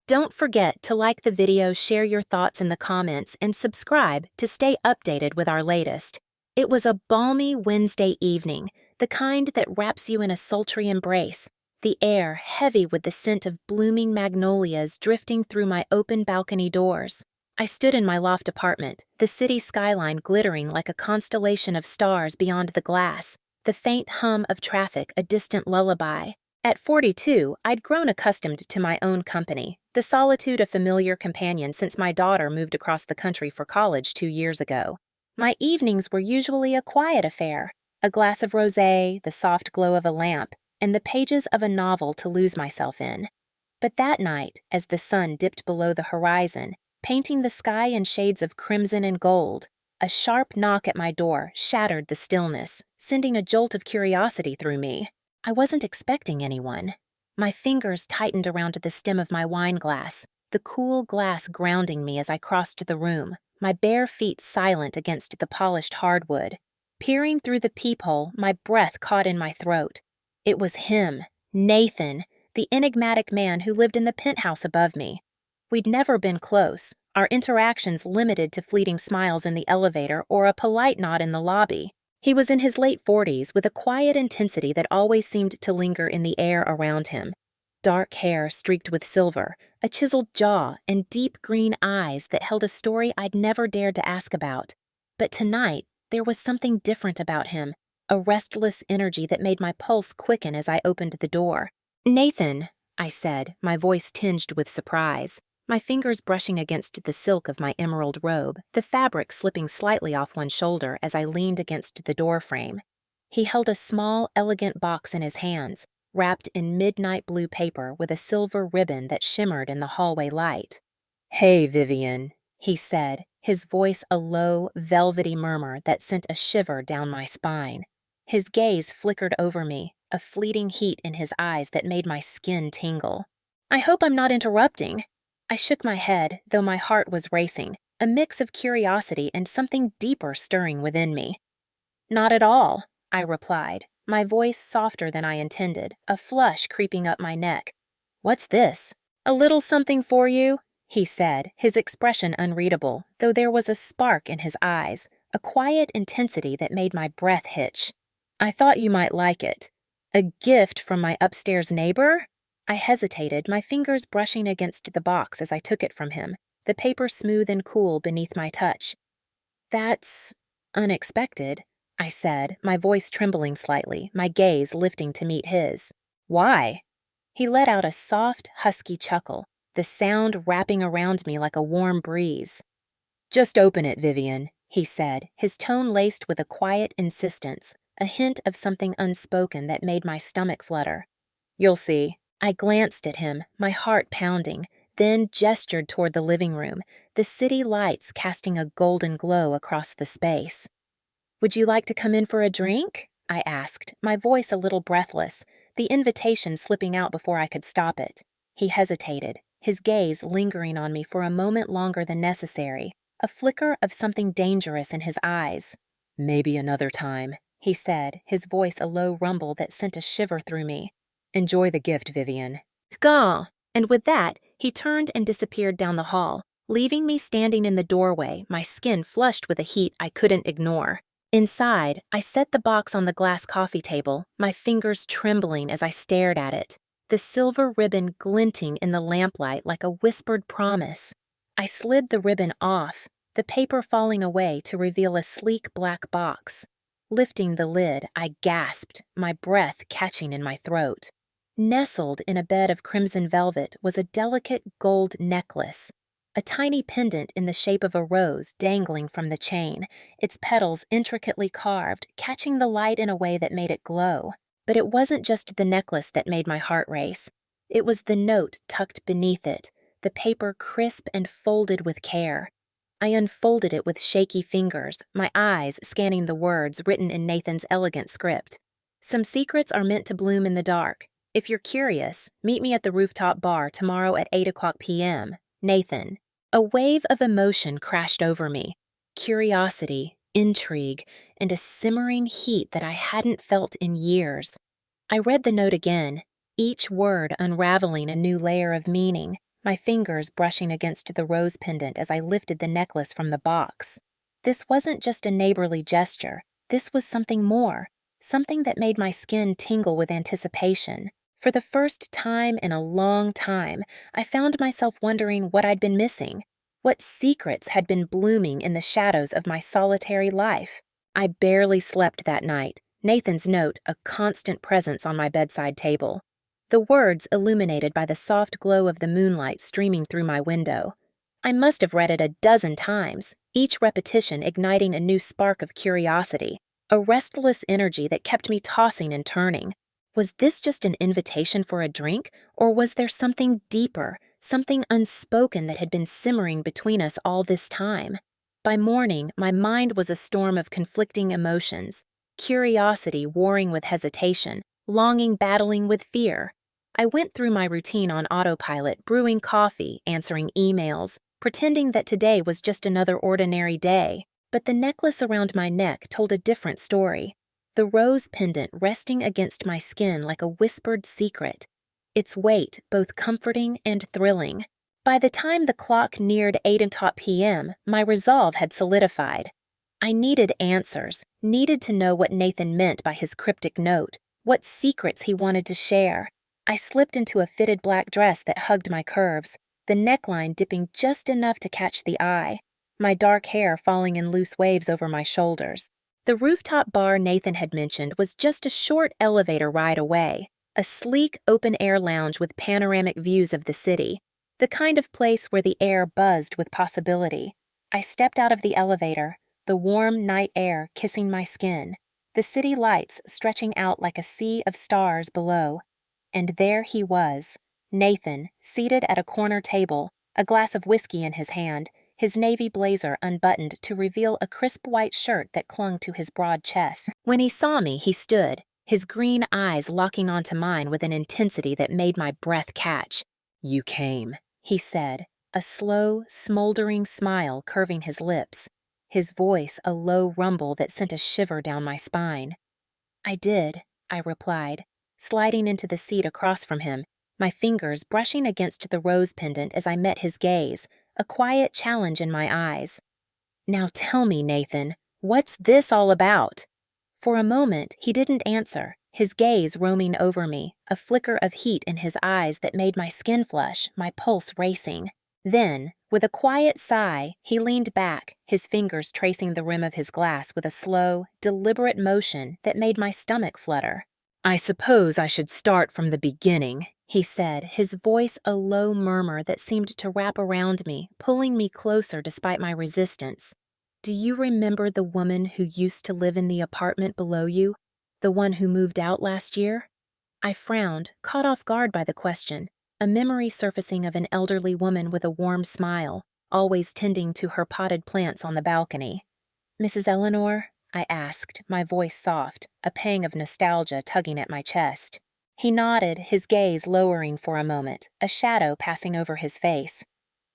Don't forget to like the video, share your thoughts in the comments, and subscribe to stay updated with our latest. It was a balmy Wednesday evening, the kind that wraps you in a sultry embrace, the air heavy with the scent of blooming magnolias drifting through my open balcony doors. I stood in my loft apartment, the city skyline glittering like a constellation of stars beyond the glass, the faint hum of traffic a distant lullaby. At 42, I'd grown accustomed to my own company, the solitude a familiar companion since my daughter moved across the country for college 2 years ago. My evenings were usually a quiet affair, a glass of rosé, the soft glow of a lamp, and the pages of a novel to lose myself in. But that night, as the sun dipped below the horizon, painting the sky in shades of crimson and gold, a sharp knock at my door shattered the stillness, sending a jolt of curiosity through me. I wasn't expecting anyone. My fingers tightened around the stem of my wine glass, the cool glass grounding me as I crossed the room, my bare feet silent against the polished hardwood. Peering through the peephole, my breath caught in my throat. It was him, Nathan, the enigmatic man who lived in the penthouse above me. We'd never been close, our interactions limited to fleeting smiles in the elevator or a polite nod in the lobby. He was in his late 40s with a quiet intensity that always seemed to linger in the air around him. Dark hair streaked with silver, a chiseled jaw, and deep green eyes that held a story I'd never dared to ask about. But tonight, there was something different about him, a restless energy that made my pulse quicken as I opened the door. "Nathan," I said, my voice tinged with surprise, my fingers brushing against the silk of my emerald robe, the fabric slipping slightly off one shoulder as I leaned against the doorframe. He held a small, elegant box in his hands, wrapped in midnight blue paper with a silver ribbon that shimmered in the hallway light. "Hey, Vivian," he said, his voice a low, velvety murmur that sent a shiver down my spine. His gaze flickered over me, a fleeting heat in his eyes that made my skin tingle. "I hope I'm not interrupting." I shook my head, though my heart was racing, a mix of curiosity and something deeper stirring within me. "Not at all," I replied, my voice softer than I intended, a flush creeping up my neck. "What's this?" "A little something for you," he said, his expression unreadable, though there was a spark in his eyes, a quiet intensity that made my breath hitch. "I thought you might like it." "A gift from my upstairs neighbor?" I hesitated, my fingers brushing against the box as I took it from him, the paper smooth and cool beneath my touch. "That's unexpected," I said, my voice trembling slightly, my gaze lifting to meet his. "Why?" He let out a soft, husky chuckle, the sound wrapping around me like a warm breeze. "Just open it, Vivian," he said, his tone laced with a quiet insistence, a hint of something unspoken that made my stomach flutter. "You'll see." I glanced at him, my heart pounding, then gestured toward the living room, the city lights casting a golden glow across the space. "Would you like to come in for a drink?" I asked, my voice a little breathless, the invitation slipping out before I could stop it. He hesitated, his gaze lingering on me for a moment longer than necessary, a flicker of something dangerous in his eyes. "Maybe another time," he said, his voice a low rumble that sent a shiver through me. "Enjoy the gift, Vivian." Gah! And with that, he turned and disappeared down the hall, leaving me standing in the doorway, my skin flushed with a heat I couldn't ignore. Inside, I set the box on the glass coffee table, my fingers trembling as I stared at it, the silver ribbon glinting in the lamplight like a whispered promise. I slid the ribbon off, the paper falling away to reveal a sleek black box. Lifting the lid, I gasped, my breath catching in my throat. Nestled in a bed of crimson velvet was a delicate gold necklace, a tiny pendant in the shape of a rose dangling from the chain, its petals intricately carved, catching the light in a way that made it glow. But it wasn't just the necklace that made my heart race. It was the note tucked beneath it, the paper crisp and folded with care. I unfolded it with shaky fingers, my eyes scanning the words written in Nathan's elegant script. "Some secrets are meant to bloom in the dark. If you're curious, meet me at the rooftop bar tomorrow at 8:00 p.m. Nathan." A wave of emotion crashed over me. Curiosity, intrigue, and a simmering heat that I hadn't felt in years. I read the note again, each word unraveling a new layer of meaning, my fingers brushing against the rose pendant as I lifted the necklace from the box. This wasn't just a neighborly gesture. This was something more, something that made my skin tingle with anticipation. For the first time in a long time, I found myself wondering what I'd been missing, what secrets had been blooming in the shadows of my solitary life. I barely slept that night, Nathan's note a constant presence on my bedside table. The words illuminated by the soft glow of the moonlight streaming through my window. I must have read it a dozen times, each repetition igniting a new spark of curiosity, a restless energy that kept me tossing and turning. Was this just an invitation for a drink, or was there something deeper, something unspoken that had been simmering between us all this time? By morning, my mind was a storm of conflicting emotions, curiosity warring with hesitation, longing battling with fear. I went through my routine on autopilot, brewing coffee, answering emails, pretending that today was just another ordinary day. But the necklace around my neck told a different story. The rose pendant resting against my skin like a whispered secret, its weight both comforting and thrilling. By the time the clock neared 8 p.m., my resolve had solidified. I needed answers, needed to know what Nathan meant by his cryptic note, what secrets he wanted to share. I slipped into a fitted black dress that hugged my curves, the neckline dipping just enough to catch the eye, my dark hair falling in loose waves over my shoulders. The rooftop bar Nathan had mentioned was just a short elevator ride away, a sleek open-air lounge with panoramic views of the city, the kind of place where the air buzzed with possibility. I stepped out of the elevator, the warm night air kissing my skin, the city lights stretching out like a sea of stars below. And there he was, Nathan, seated at a corner table, a glass of whiskey in his hand, his navy blazer unbuttoned to reveal a crisp white shirt that clung to his broad chest. When he saw me, he stood, his green eyes locking onto mine with an intensity that made my breath catch. "You came," he said, a slow, smoldering smile curving his lips, his voice a low rumble that sent a shiver down my spine. "I did," I replied, sliding into the seat across from him, my fingers brushing against the rose pendant as I met his gaze, a quiet challenge in my eyes. "Now tell me, Nathan, what's this all about?" For a moment, he didn't answer, his gaze roaming over me, a flicker of heat in his eyes that made my skin flush, my pulse racing. Then, with a quiet sigh, he leaned back, his fingers tracing the rim of his glass with a slow, deliberate motion that made my stomach flutter. "I suppose I should start from the beginning," he said, his voice a low murmur that seemed to wrap around me, pulling me closer despite my resistance. "Do you remember the woman who used to live in the apartment below you? The one who moved out last year?" I frowned, caught off guard by the question, a memory surfacing of an elderly woman with a warm smile, always tending to her potted plants on the balcony. "Mrs. Eleanor?" I asked, my voice soft, a pang of nostalgia tugging at my chest. He nodded, his gaze lowering for a moment, a shadow passing over his face.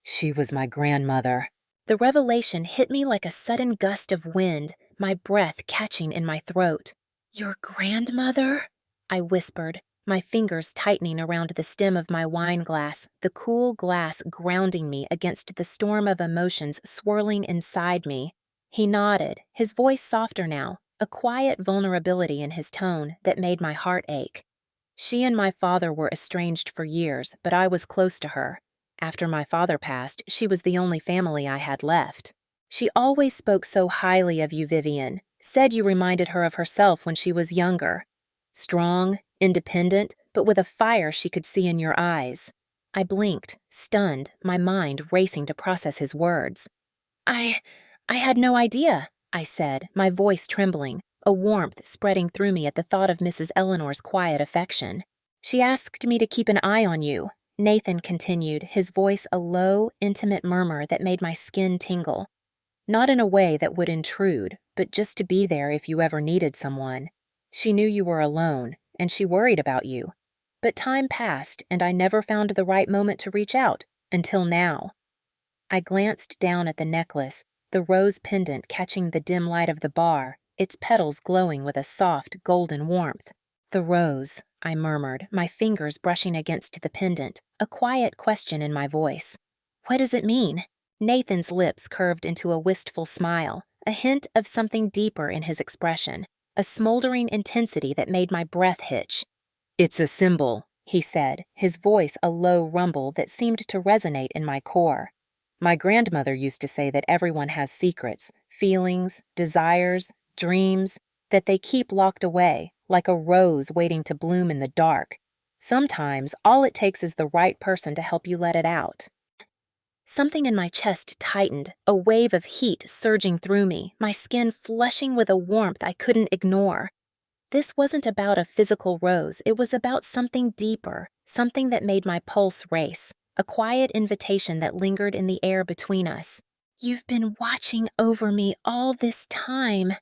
"She was my grandmother." The revelation hit me like a sudden gust of wind, my breath catching in my throat. "Your grandmother?" I whispered, my fingers tightening around the stem of my wine glass, the cool glass grounding me against the storm of emotions swirling inside me. He nodded, his voice softer now, a quiet vulnerability in his tone that made my heart ache. "She and my father were estranged for years, but I was close to her. After my father passed, she was the only family I had left. She always spoke so highly of you, Vivian, said you reminded her of herself when she was younger. Strong, independent, but with a fire she could see in your eyes." I blinked, stunned, my mind racing to process his words. I had no idea," I said, my voice trembling, a warmth spreading through me at the thought of Mrs. Eleanor's quiet affection. "She asked me to keep an eye on you," Nathan continued, his voice a low, intimate murmur that made my skin tingle. "Not in a way that would intrude, but just to be there if you ever needed someone. She knew you were alone, and she worried about you. But time passed, and I never found the right moment to reach out, until now." I glanced down at the necklace, the rose pendant catching the dim light of the bar, its petals glowing with a soft, golden warmth. "The rose," I murmured, my fingers brushing against the pendant, a quiet question in my voice. What does it mean? Nathan's lips curved into a wistful smile, a hint of something deeper in his expression, a smoldering intensity that made my breath hitch. It's a symbol, he said, his voice a low rumble that seemed to resonate in my core. My grandmother used to say that everyone has secrets, feelings, desires, dreams, that they keep locked away, like a rose waiting to bloom in the dark. Sometimes all it takes is the right person to help you let it out. Something in my chest tightened, a wave of heat surging through me, my skin flushing with a warmth I couldn't ignore. This wasn't about a physical rose, it was about something deeper, something that made my pulse race, a quiet invitation that lingered in the air between us. "You've been watching over me all this time,"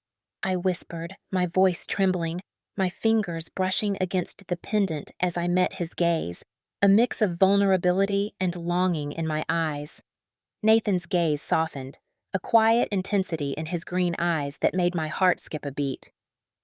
I whispered, my voice trembling, my fingers brushing against the pendant as I met his gaze, a mix of vulnerability and longing in my eyes. Nathan's gaze softened, a quiet intensity in his green eyes that made my heart skip a beat.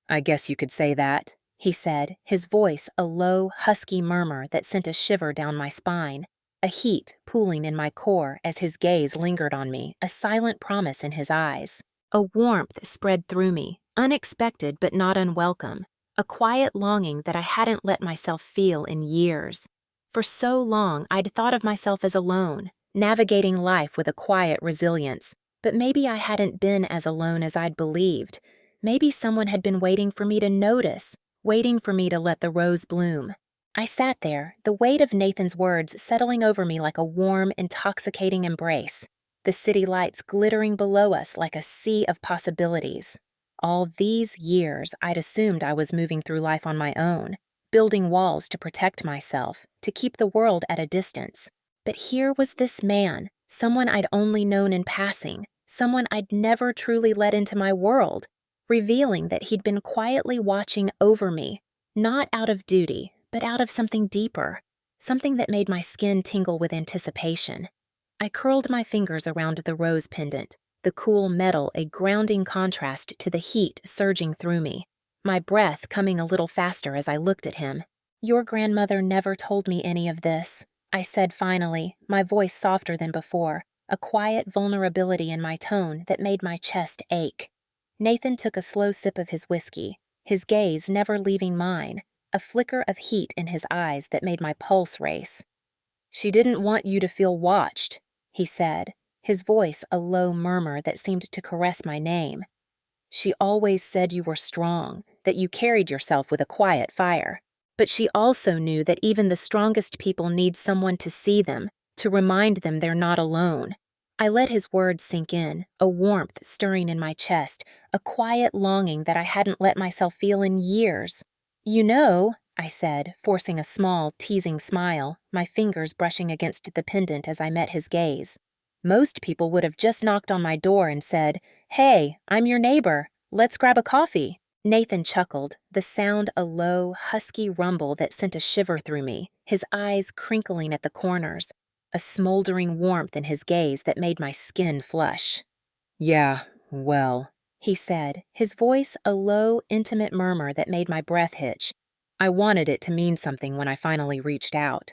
"I guess you could say that," he said, his voice a low, husky murmur that sent a shiver down my spine, a heat pooling in my core as his gaze lingered on me, a silent promise in his eyes. A warmth spread through me, unexpected but not unwelcome, a quiet longing that I hadn't let myself feel in years. For so long, I'd thought of myself as alone, navigating life with a quiet resilience, but maybe I hadn't been as alone as I'd believed. Maybe someone had been waiting for me to notice, waiting for me to let the rose bloom. I sat there, the weight of Nathan's words settling over me like a warm, intoxicating embrace, the city lights glittering below us like a sea of possibilities. All these years, I'd assumed I was moving through life on my own, building walls to protect myself, to keep the world at a distance. But here was this man, someone I'd only known in passing, someone I'd never truly let into my world, revealing that he'd been quietly watching over me, not out of duty, but out of something deeper, something that made my skin tingle with anticipation. I curled my fingers around the rose pendant, the cool metal a grounding contrast to the heat surging through me, my breath coming a little faster as I looked at him. "Your grandmother never told me any of this," I said finally, my voice softer than before, a quiet vulnerability in my tone that made my chest ache. Nathan took a slow sip of his whiskey, his gaze never leaving mine, a flicker of heat in his eyes that made my pulse race. "She didn't want you to feel watched," he said, his voice a low murmur that seemed to caress my name. "She always said you were strong, that you carried yourself with a quiet fire. But she also knew that even the strongest people need someone to see them, to remind them they're not alone." I let his words sink in, a warmth stirring in my chest, a quiet longing that I hadn't let myself feel in years. "You know," I said, forcing a small, teasing smile, my fingers brushing against the pendant as I met his gaze. "Most people would have just knocked on my door and said, 'Hey, I'm your neighbor. Let's grab a coffee.'" Nathan chuckled, the sound a low, husky rumble that sent a shiver through me, his eyes crinkling at the corners, a smoldering warmth in his gaze that made my skin flush. "Yeah, well," he said, his voice a low, intimate murmur that made my breath hitch. I wanted it to mean something when I finally reached out.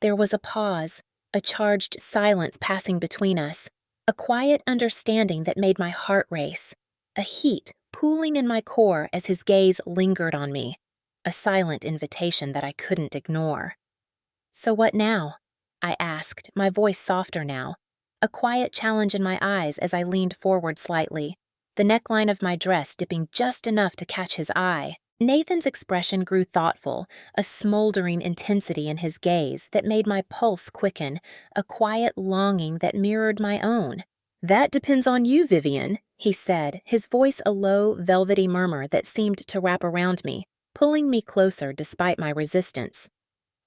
There was a pause, a charged silence passing between us, a quiet understanding that made my heart race, a heat pooling in my core as his gaze lingered on me, a silent invitation that I couldn't ignore. "So what now?" I asked, my voice softer now, a quiet challenge in my eyes as I leaned forward slightly, the neckline of my dress dipping just enough to catch his eye. Nathan's expression grew thoughtful, a smoldering intensity in his gaze that made my pulse quicken, a quiet longing that mirrored my own. "That depends on you, Vivian," he said, his voice a low, velvety murmur that seemed to wrap around me, pulling me closer despite my resistance.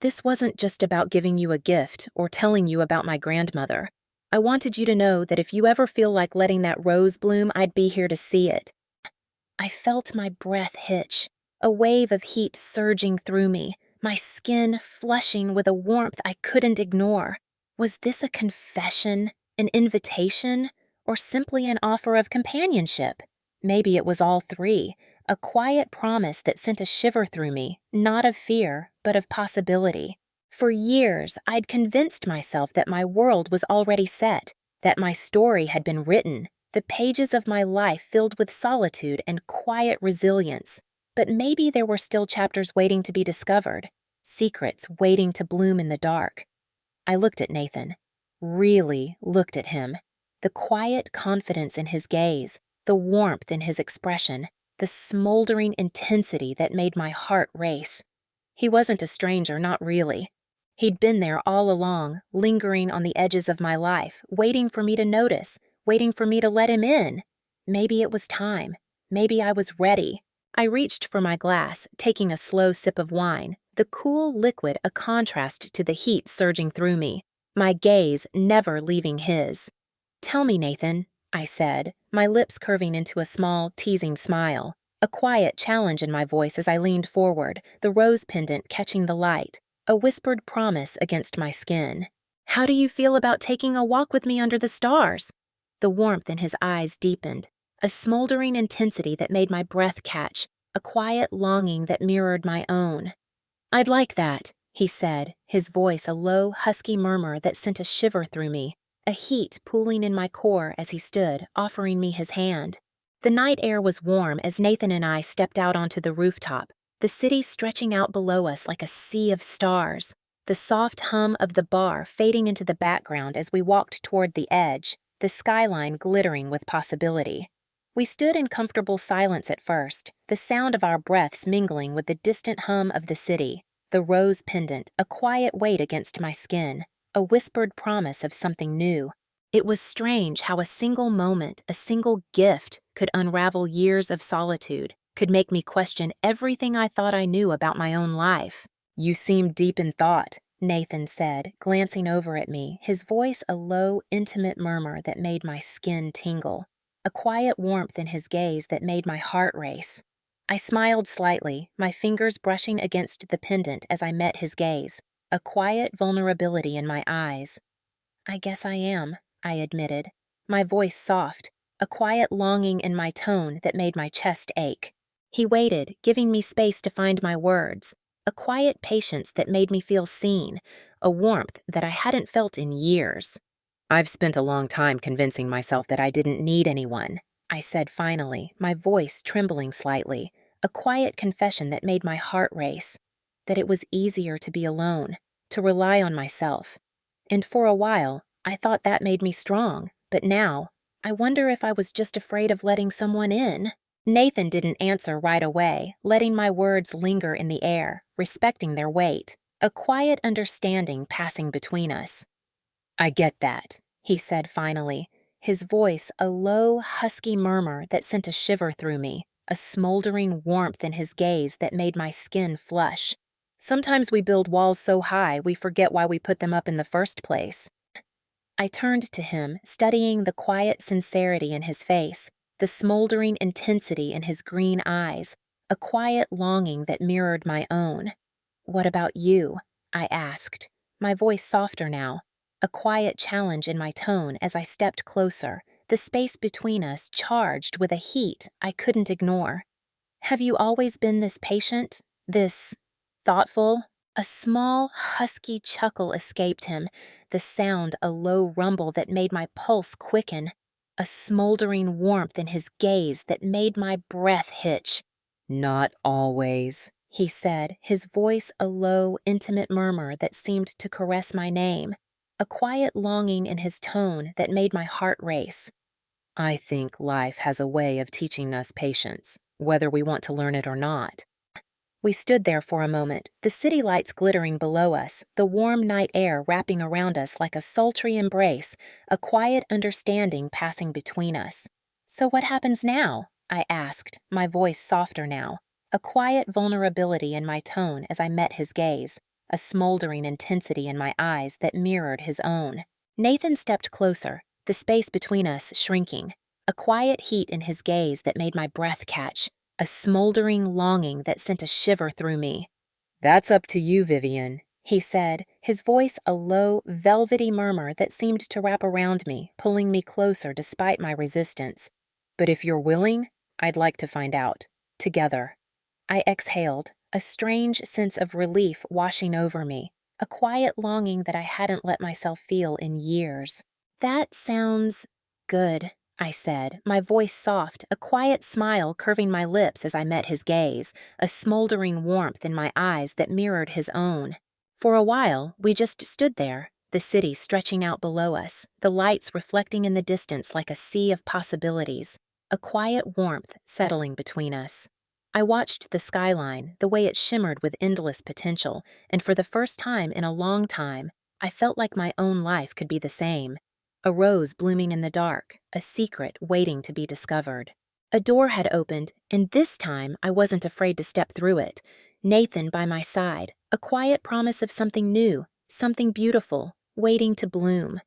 "This wasn't just about giving you a gift or telling you about my grandmother. I wanted you to know that if you ever feel like letting that rose bloom, I'd be here to see it." I felt my breath hitch, a wave of heat surging through me, my skin flushing with a warmth I couldn't ignore. Was this a confession, an invitation, or simply an offer of companionship? Maybe it was all three, a quiet promise that sent a shiver through me, not of fear, but of possibility. For years, I'd convinced myself that my world was already set, that my story had been written, the pages of my life filled with solitude and quiet resilience. But maybe there were still chapters waiting to be discovered, secrets waiting to bloom in the dark. I looked at Nathan, really looked at him. The quiet confidence in his gaze, the warmth in his expression, the smoldering intensity that made my heart race. He wasn't a stranger, not really. He'd been there all along, lingering on the edges of my life, waiting for me to notice, waiting for me to let him in. Maybe it was time. Maybe I was ready. I reached for my glass, taking a slow sip of wine, the cool liquid a contrast to the heat surging through me, my gaze never leaving his. "Tell me, Nathan," I said, my lips curving into a small, teasing smile, a quiet challenge in my voice as I leaned forward, the rose pendant catching the light, a whispered promise against my skin. "How do you feel about taking a walk with me under the stars?" The warmth in his eyes deepened, a smoldering intensity that made my breath catch, a quiet longing that mirrored my own. "I'd like that," he said, his voice a low, husky murmur that sent a shiver through me, a heat pooling in my core as he stood, offering me his hand. The night air was warm as Nathan and I stepped out onto the rooftop, the city stretching out below us like a sea of stars, the soft hum of the bar fading into the background as we walked toward the edge, the skyline glittering with possibility. We stood in comfortable silence at first, the sound of our breaths mingling with the distant hum of the city, the rose pendant a quiet weight against my skin, a whispered promise of something new. It was strange how a single moment, a single gift, could unravel years of solitude, could make me question everything I thought I knew about my own life. "You seem deep in thought," Nathan said, glancing over at me, his voice a low, intimate murmur that made my skin tingle, a quiet warmth in his gaze that made my heart race. I smiled slightly, my fingers brushing against the pendant as I met his gaze, a quiet vulnerability in my eyes. "I guess I am," I admitted, my voice soft, a quiet longing in my tone that made my chest ache. He waited, giving me space to find my words, a quiet patience that made me feel seen, a warmth that I hadn't felt in years. "I've spent a long time convincing myself that I didn't need anyone," I said finally, my voice trembling slightly, a quiet confession that made my heart race, that it was easier to be alone, to rely on myself. And for a while, I thought that made me strong, but now, I wonder if I was just afraid of letting someone in. Nathan didn't answer right away, letting my words linger in the air, respecting their weight, a quiet understanding passing between us. "I get that," he said finally, his voice a low, husky murmur that sent a shiver through me, a smoldering warmth in his gaze that made my skin flush. "Sometimes we build walls so high we forget why we put them up in the first place." I turned to him, studying the quiet sincerity in his face, the smoldering intensity in his green eyes, a quiet longing that mirrored my own. "What about you?" I asked, my voice softer now, a quiet challenge in my tone as I stepped closer, the space between us charged with a heat I couldn't ignore. "Have you always been this patient, this thoughtful?" A small, husky chuckle escaped him, the sound a low rumble that made my pulse quicken, a smoldering warmth in his gaze that made my breath hitch. "Not always," he said, his voice a low, intimate murmur that seemed to caress my name, a quiet longing in his tone that made my heart race. "I think life has a way of teaching us patience, whether we want to learn it or not." We stood there for a moment, the city lights glittering below us, the warm night air wrapping around us like a sultry embrace, a quiet understanding passing between us. "So what happens now?" I asked, my voice softer now, a quiet vulnerability in my tone as I met his gaze, a smoldering intensity in my eyes that mirrored his own. Nathan stepped closer, the space between us shrinking, a quiet heat in his gaze that made my breath catch, a smoldering longing that sent a shiver through me. "That's up to you, Vivian," he said, his voice a low, velvety murmur that seemed to wrap around me, pulling me closer despite my resistance. "But if you're willing, I'd like to find out. Together." I exhaled, a strange sense of relief washing over me, a quiet longing that I hadn't let myself feel in years. That sounds good, I said, my voice soft, a quiet smile curving my lips as I met his gaze, a smoldering warmth in my eyes that mirrored his own. For a while, we just stood there, the city stretching out below us, the lights reflecting in the distance like a sea of possibilities, a quiet warmth settling between us. I watched the skyline, the way it shimmered with endless potential, and for the first time in a long time, I felt like my own life could be the same. A rose blooming in the dark, a secret waiting to be discovered. A door had opened, and this time I wasn't afraid to step through it. Nathan by my side, a quiet promise of something new, something beautiful, waiting to bloom.